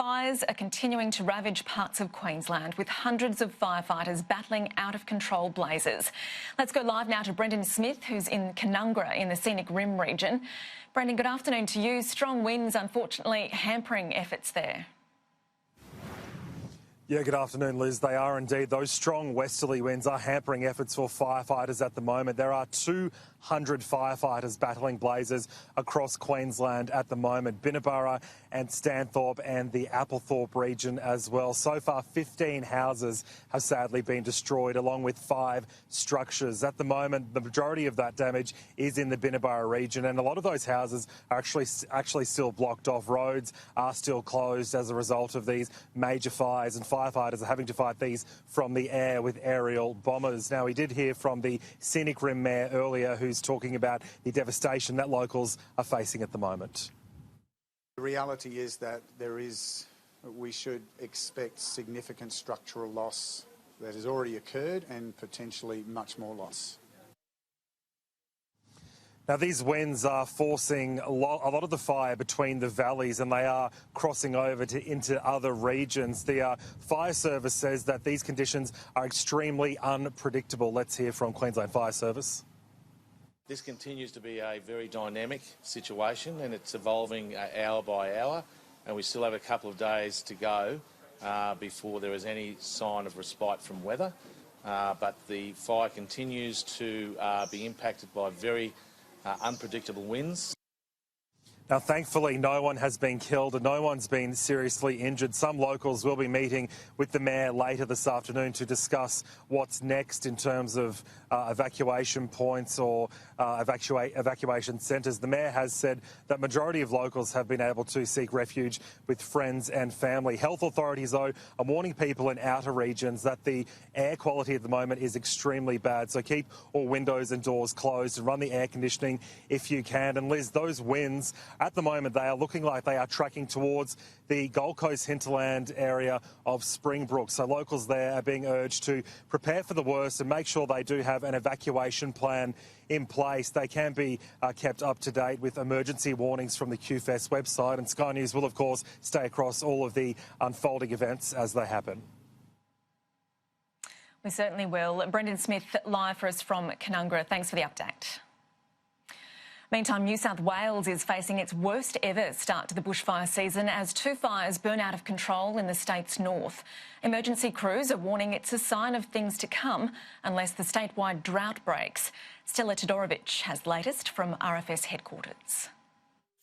Fires are continuing to ravage parts of Queensland with hundreds of firefighters battling out-of-control blazes. Let's go live now to Brendan Smith, who's in Canungra in the Scenic Rim region. Brendan, good afternoon to you. Strong winds, unfortunately, hampering efforts there. Yeah, good afternoon, Liz. They are indeed. Those strong westerly winds are hampering efforts for firefighters at the moment. There are 200 firefighters battling blazes across Queensland at the moment. Binnaburra and Stanthorpe and the Applethorpe region as well. So far, 15 houses have sadly been destroyed, along with 5 structures. At the moment, the majority of that damage is in the Binnaburra region, and a lot of those houses are actually still blocked off. Roads are still closed as a result of these major fires, and firefighters are having to fight these from the air with aerial bombers. Now, we did hear from the Scenic Rim Mayor earlier, who's talking about the devastation that locals are facing at the moment. The reality is that we should expect significant structural loss that has already occurred and potentially much more loss. Now, these winds are forcing a lot of the fire between the valleys, and they are crossing over into other regions. The fire service says that these conditions are extremely unpredictable. Let's hear from Queensland Fire Service. This continues to be a very dynamic situation, and it's evolving hour by hour, and we still have a couple of days to go before there is any sign of respite from weather. But the fire continues to be impacted by very unpredictable winds. Now, thankfully, no one has been killed and no one's been seriously injured. Some locals will be meeting with the Mayor later this afternoon to discuss what's next in terms of evacuation points or evacuation centres. The Mayor has said that majority of locals have been able to seek refuge with friends and family. Health authorities, though, are warning people in outer regions that the air quality at the moment is extremely bad. So keep all windows and doors closed and run the air conditioning if you can. And Liz, those winds, at the moment, they are looking like they are tracking towards the Gold Coast hinterland area of Springbrook. So locals there are being urged to prepare for the worst and make sure they do have an evacuation plan in place. They can be kept up to date with emergency warnings from the QFES website, and Sky News will, of course, stay across all of the unfolding events as they happen. We certainly will. Brendan Smith live for us from Canungra. Thanks for the update. Meantime, New South Wales is facing its worst ever start to the bushfire season as 2 fires burn out of control in the state's north. Emergency crews are warning it's a sign of things to come unless the statewide drought breaks. Stella Todorovic has the latest from RFS headquarters.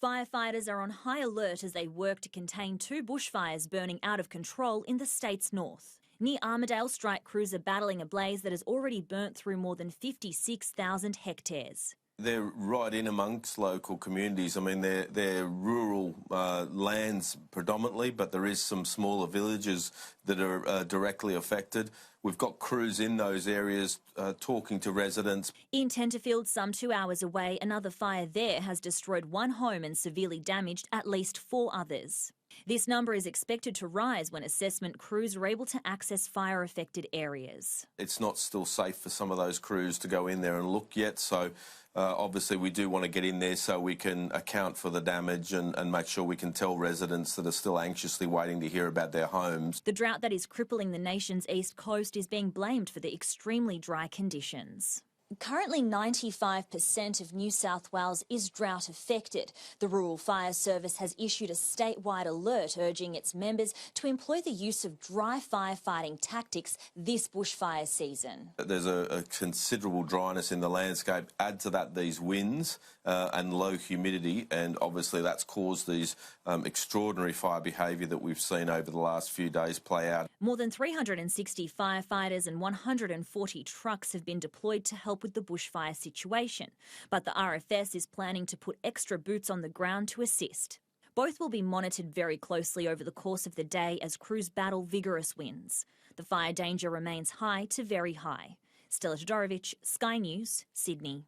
Firefighters are on high alert as they work to contain 2 bushfires burning out of control in the state's north. Near Armidale, strike crews are battling a blaze that has already burnt through more than 56,000 hectares. They're right in amongst local communities. I mean, they're rural lands predominantly, but there is some smaller villages that are directly affected. We've got crews in those areas talking to residents. In Tenterfield, some 2 hours away, another fire there has destroyed 1 home and severely damaged at least 4 others. This number is expected to rise when assessment crews are able to access fire-affected areas. It's not still safe for some of those crews to go in there and look yet, so obviously we do want to get in there so we can account for the damage and make sure we can tell residents that are still anxiously waiting to hear about their homes. The drought that is crippling the nation's east coast is being blamed for the extremely dry conditions. Currently, 95% of New South Wales is drought affected. The Rural Fire Service has issued a statewide alert urging its members to employ the use of dry firefighting tactics this bushfire season. There's a considerable dryness in the landscape. Add to that these winds and low humidity, and obviously that's caused these extraordinary fire behaviour that we've seen over the last few days play out. More than 360 firefighters and 140 trucks have been deployed to help with the bushfire situation, but the RFS is planning to put extra boots on the ground to assist. Both will be monitored very closely over the course of the day as crews battle vigorous winds. The fire danger remains high to very high. Stella Todorovic, Sky News, Sydney.